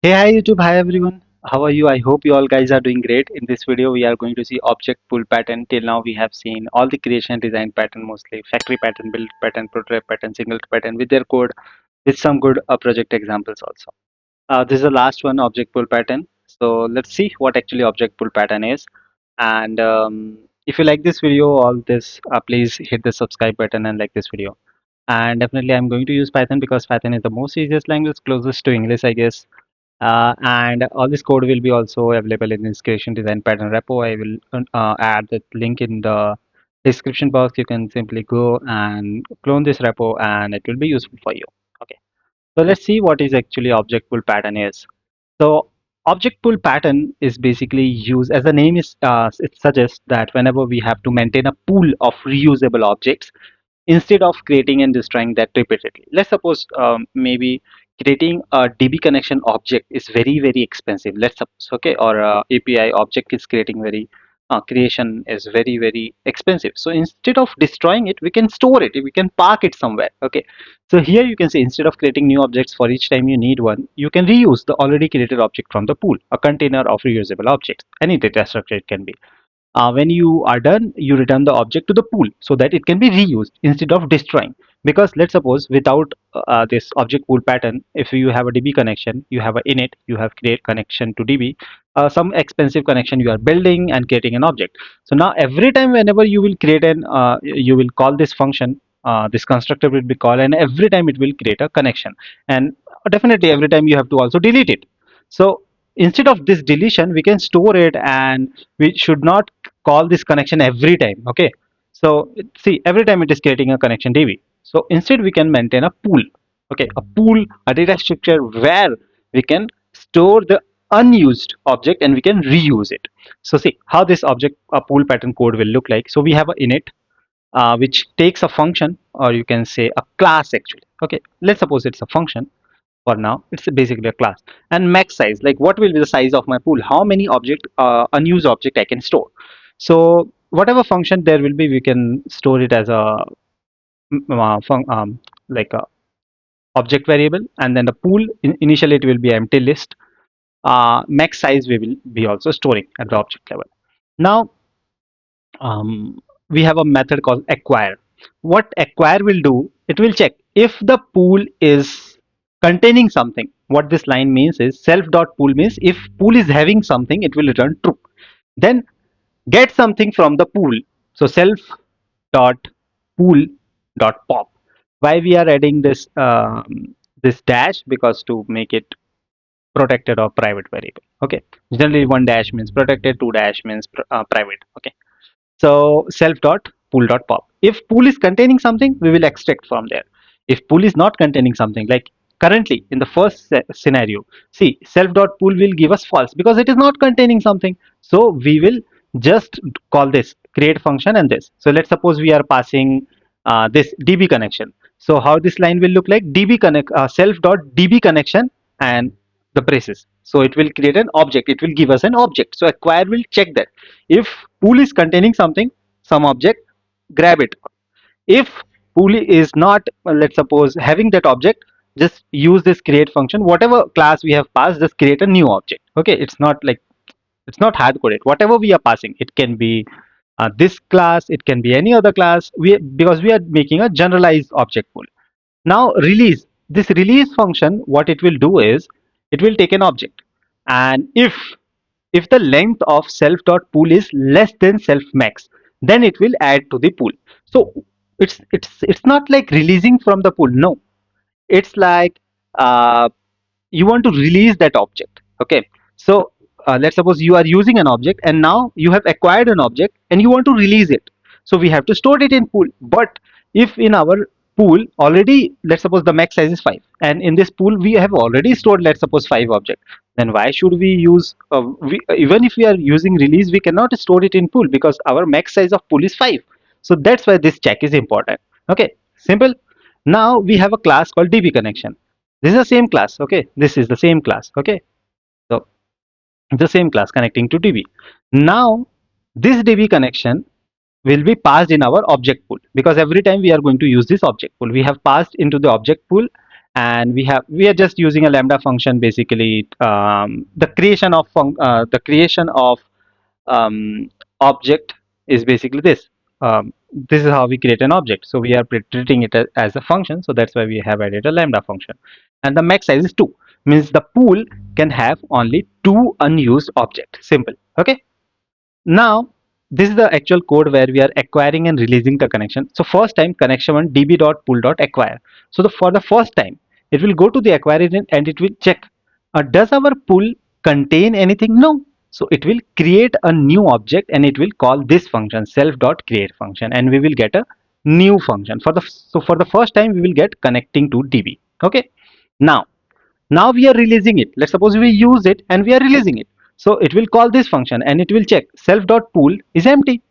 Hey, hi YouTube, hi everyone. How are you? I hope you all guys are doing great. In this video, we are going to see object pool pattern. Till now, we have seen all the creation design pattern, mostly factory pattern, build pattern, prototype pattern, single pattern with their code, with some good project examples also. This is the last one, object pool pattern. So let's see what actually object pool pattern is. And if you like this video, all this, please hit the subscribe button and like this video. And definitely, I'm going to use Python because Python is the most easiest language, closest to English, I guess. And all this code will be also available in this creation design pattern repo. I will add the link in the description box. You can simply go and clone this repo and it will be useful for you. Okay, so let's see what is actually object pool pattern is. So object pool pattern is basically used, as the name is it suggests, that whenever we have to maintain a pool of reusable objects instead of creating and destroying that repeatedly. Let's suppose maybe creating a DB connection object is very expensive. Let's suppose, okay, or API object is creating very creation is very expensive. So instead of destroying it, we can store it. We can park it somewhere. Okay. So here you can say, instead of creating new objects for each time you need one, you can reuse the already created object from the pool, a container of reusable objects. Any data structure it can be. When you are done, you return the object to the pool so that it can be reused instead of destroying. Because let's suppose without this object pool pattern, if you have a DB connection, you have a init, you have create connection to DB, some expensive connection you are building and creating an object. So now every time whenever you will create an, you will call this function, this constructor will be called, and every time it will create a connection. And definitely every time you have to also delete it. So instead of this deletion, we can store it, and we should not call this connection every time. Okay, so see, every time it is creating a connection DB. So instead we can maintain a pool. Okay, a pool, a data structure where we can store the unused object and we can reuse it. So see how this object a pool pattern code will look like. So we have a init, which takes a function, or you can say a class actually. Okay, let's suppose it's a function. For now it's basically a class. And max size, like what will be the size of my pool, how many object, unused object I can store. So whatever function there will be, we can store it as a like a object variable, and then the pool initially it will be empty list. Max size we will be also storing at the object level. Now we have a method called acquire. What acquire will do, it will check if the pool is containing something. What this line means is, self dot pool means if pool is having something, it will return true. Then get something from the pool. So self dot pool dot pop. Why we are adding this dash? Because to make it protected or private variable. Okay, generally one dash means protected, two dash means private. Okay, so self dot pool dot pop. If pool is containing something, we will extract from there. If pool is not containing something, like currently in the first scenario, see, self dot pool will give us false because it is not containing something. So we will just call this create function and this. So let's suppose we are passing this DB connection. So how this line will look like, DB connect, self dot DB connection and the braces. So it will create an object. It will give us an object. So acquire will check that if pool is containing something, some object, grab it. If pool is not, let's suppose, having that object, just use this create function. Whatever class we have passed, just create a new object. Okay, it's not like, it's not hard coded. Whatever we are passing, it can be this class, it can be any other class. We, because we are making a generalized object pool. Now release, this release function, what it will do is, it will take an object, and if the length of self dot pool is less than self max, then it will add to the pool. So it's not like releasing from the pool. No, it's like uh, you want to release that object. Okay, so let's suppose you are using an object and now you have acquired an object and you want to release it. So we have to store it in pool. But if in our pool already, let's suppose the max size is 5, and in this pool we have already stored, let's suppose, 5 objects, then why should we use even if we are using release, we cannot store it in pool because our max size of pool is 5. So that's why this check is important. Okay, simple. Now we have a class called DB connection. This is the same class. Okay, this is the same class. Okay, so the same class connecting to DB. Now this DB connection will be passed in our object pool, because every time we are going to use this object pool, we have passed into the object pool, and we are just using a lambda function. Basically, the creation of object is basically this. This is how we create an object. So we are treating it as a function. So that's why we have added a lambda function. And the max size is 2. Means the pool can have only 2 unused objects. Simple. Okay. Now, this is the actual code where we are acquiring and releasing the connection. So first time connection one db.pool.acquire. So for the first time, it will go to the acquire agent and it will check, does our pool contain anything? No. So it will create a new object and it will call this function self.create function, and we will get a new function. For the first time we will get connecting to db. Okay. Now we are releasing it. Let's suppose we use it and we are releasing it. So it will call this function and it will check self.pool is empty.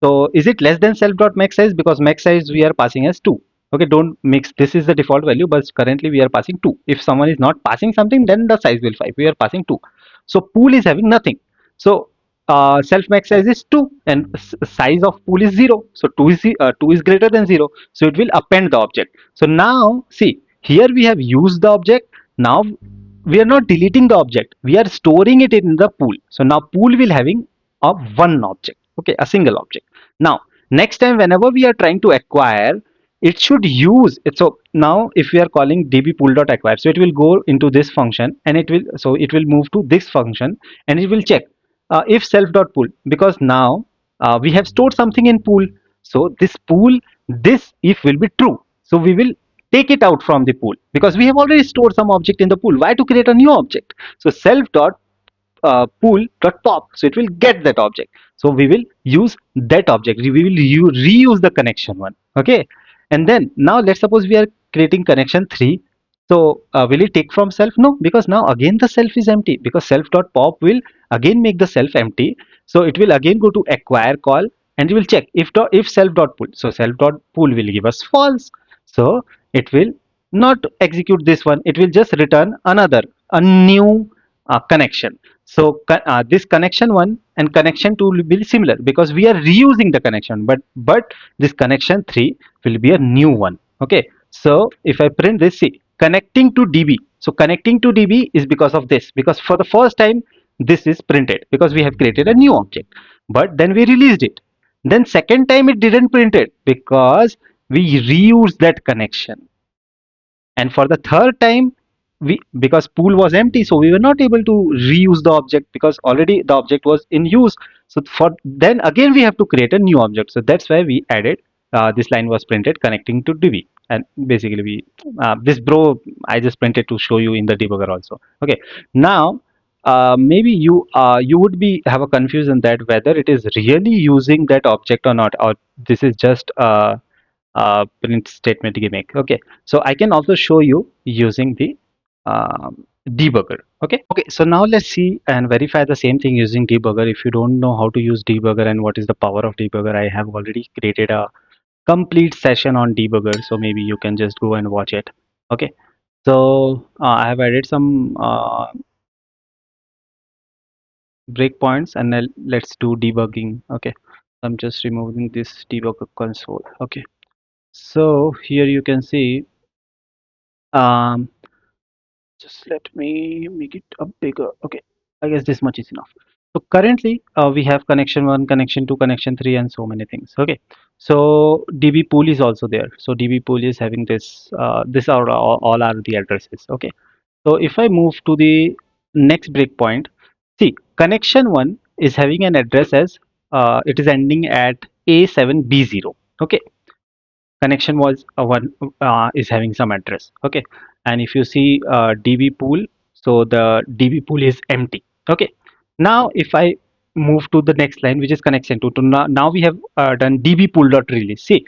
So is it less than self.max size? Because max size we are passing as 2. Okay, don't mix. This is the default value, but currently we are passing 2. If someone is not passing something, then the size will 5. We are passing 2. So pool is having nothing. So self max size is 2 and size of pool is 0. So 2 is greater than 0. So it will append the object. So now see, here we have used the object. Now we are not deleting the object. We are storing it in the pool. So now pool will having a one object. Okay, a single object. Now next time whenever we are trying to acquire, it should use it. So now if we are calling dbpool.acquire, so it will go into this function and it will move to this function and it will check if self.pool, because now we have stored something in pool. So this pool, this if will be true, so we will take it out from the pool because we have already stored some object in the pool. Why to create a new object? So self dot pool dot pop, so it will get that object. So we will use that object. We will reuse the connection one. Okay. And then now let's suppose we are creating connection 3. So will it take from self? No, because now again the self is empty, because self dot pop will again make the self empty. So it will again go to acquire call and it will check if self dot pool. So self dot pool will give us false. So it will not execute this one. It will just return a new connection. So this connection 1 and connection 2 will be similar because we are reusing the connection, but this connection 3 will be a new one. Okay. So if I print this, see, connecting to db. So connecting to db is because of this, because for the first time this is printed because we have created a new object, but then we released it. Then second time it didn't print it because we reused that connection. And for the third time, we, because pool was empty, so we were not able to reuse the object because already the object was in use. So for then again we have to create a new object. So that's why we added this line was printed connecting to db. And basically we this bro I just printed to show you in the debugger also. Okay. Now maybe you would be have a confusion that whether it is really using that object or not, or this is just print statement gimmick. Okay, so I can also show you using the debugger. Okay, so now let's see and verify the same thing using debugger. If you don't know how to use debugger and what is the power of debugger, I have already created a complete session on debugger, so maybe you can just go and watch it. Okay, so I have added some breakpoints and then let's do debugging. Okay, I'm just removing this debugger console. Okay, so here you can see um, just let me make it a bigger. Okay, I guess this much is enough. So currently we have connection 1, connection 2, connection 3 and so many things. Okay, so db pool is also there. So db pool is having this are all are the addresses. Okay, so if I move to the next breakpoint, see, connection 1 is having an address as it is ending at a7b0. Okay, connection was one is having some address. Okay, and if you see db pool, so the db pool is empty. Okay, now if I move to the next line, which is connection to now we have done db pool dot release. See,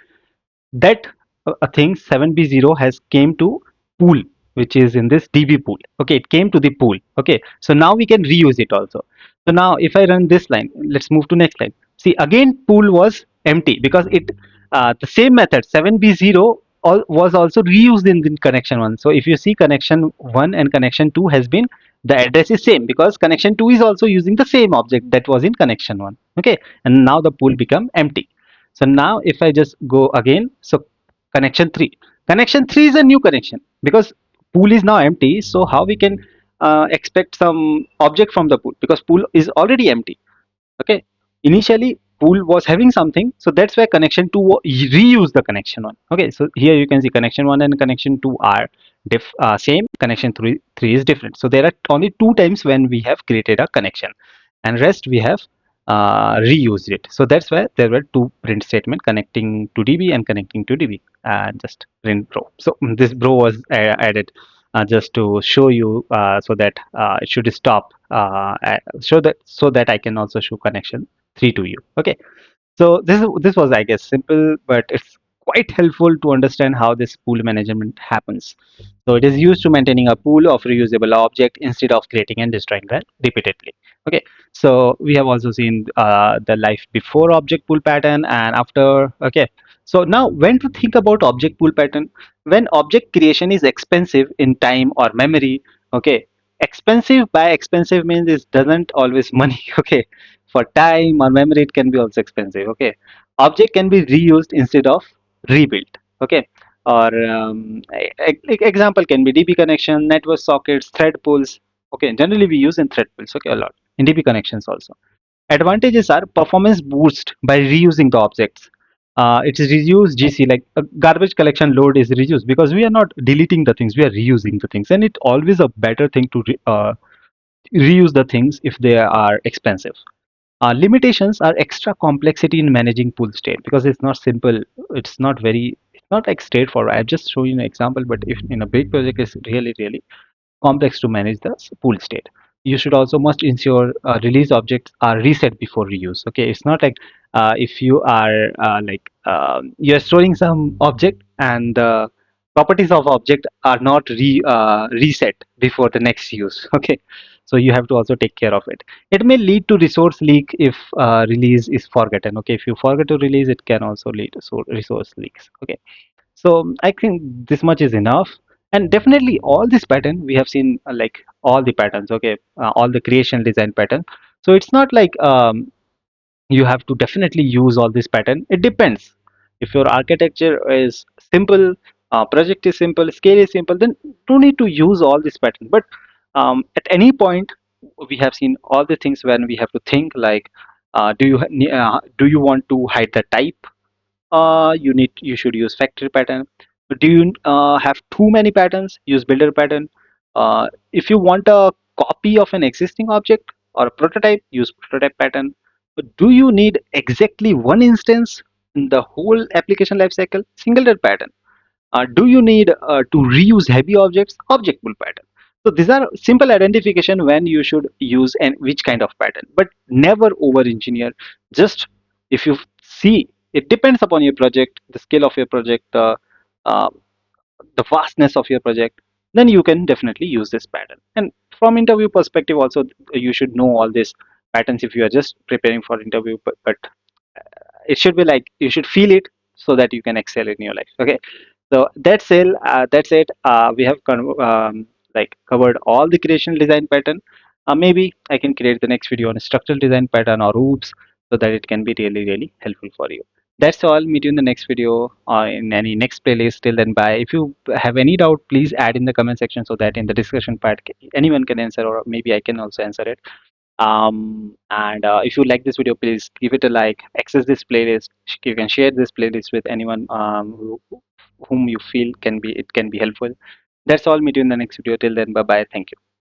that a thing 7b0 has came to pool, which is in this db pool. Okay, it came to the pool. Okay, so now we can reuse it also. So now if I run this line, let's move to next line. See, again pool was empty because it the same method 7b0 was also reused in the connection 1. So if you see connection 1 and connection 2 has been, the address is same because connection 2 is also using the same object that was in connection 1. Okay, and now the pool become empty. So now if I just go again, so connection 3. Connection 3 is a new connection because pool is now empty, so how we can expect some object from the pool, because pool is already empty. Okay, initially pool was having something, so that's why connection 2 reuse the connection 1. Okay, so here you can see connection 1 and connection 2 are same, connection 3 is different. So there are only two times when we have created a connection, and rest we have reused it. So that's why there were two print statement, connecting to db and connecting to db, and just print bro. So this bro was added just to show you, so that it should stop, so that I can also show connection 3 to you. Okay, so this was, I guess, simple, but it's quite helpful to understand how this pool management happens. So it is used to maintaining a pool of reusable object instead of creating and destroying them repeatedly. Okay, so we have also seen the life before object pool pattern and after. Okay, so now when to think about object pool pattern, when object creation is expensive in time or memory. Okay, expensive, by expensive means it doesn't always money. Okay, for time or memory it can be also expensive. Okay, object can be reused instead of rebuilt. Okay, or example can be db connection, network sockets, thread pools. Okay, generally we use in thread pools, okay, a lot in db connections also. Advantages are performance boost by reusing the objects. It is reuse gc, like a garbage collection load is reduced because we are not deleting the things, we are reusing the things, and it always a better thing to reuse the things if they are expensive. Limitations are extra complexity in managing pool state, because it's not simple, it's not very, it's not like straightforward. I've just shown you an example, but if in a big project it's really complex to manage the pool state. You should also must ensure release objects are reset before reuse. Okay, it's not like if you are you're storing some object and the properties of object are not reset before the next use. Okay, so you have to also take care of it. It may lead to resource leak if release is forgotten. Okay, if you forget to release, it can also lead to resource leaks. Okay, so I think this much is enough. And definitely all this pattern we have seen, like all the patterns. Okay, all the creation design pattern. So it's not like you have to definitely use all this pattern. It depends. If your architecture is simple, project is simple, scale is simple, then don't need to use all this pattern. But at any point we have seen all the things when we have to think like, do you want to hide the type? You should use factory pattern. But do you have too many patterns? Use builder pattern. If you want a copy of an existing object or a prototype, use prototype pattern. But do you need exactly one instance in the whole application lifecycle? Singular pattern. Do you need to reuse heavy objects? Object pool pattern. So these are simple identification when you should use and which kind of pattern, but never over engineer. Just if you see, it depends upon your project, the scale of your project, uh, the vastness of your project, then you can definitely use this pattern. And from interview perspective also, you should know all these patterns if you are just preparing for interview, but it should be like you should feel it so that you can excel in your life. Okay, so that's it. We have like covered all the creation design pattern. Maybe I can create the next video on structural design pattern or oops, so that it can be really helpful for you. That's all. Meet you in the next video or in any next playlist. Till then, bye. If you have any doubt, please add in the comment section so that in the discussion part anyone can answer, or maybe I can also answer it. And if you like this video, please give it a like, access this playlist. You can share this playlist with anyone whom you feel can be helpful. That's all. Meet you in the next video. Till then, bye bye. Thank you.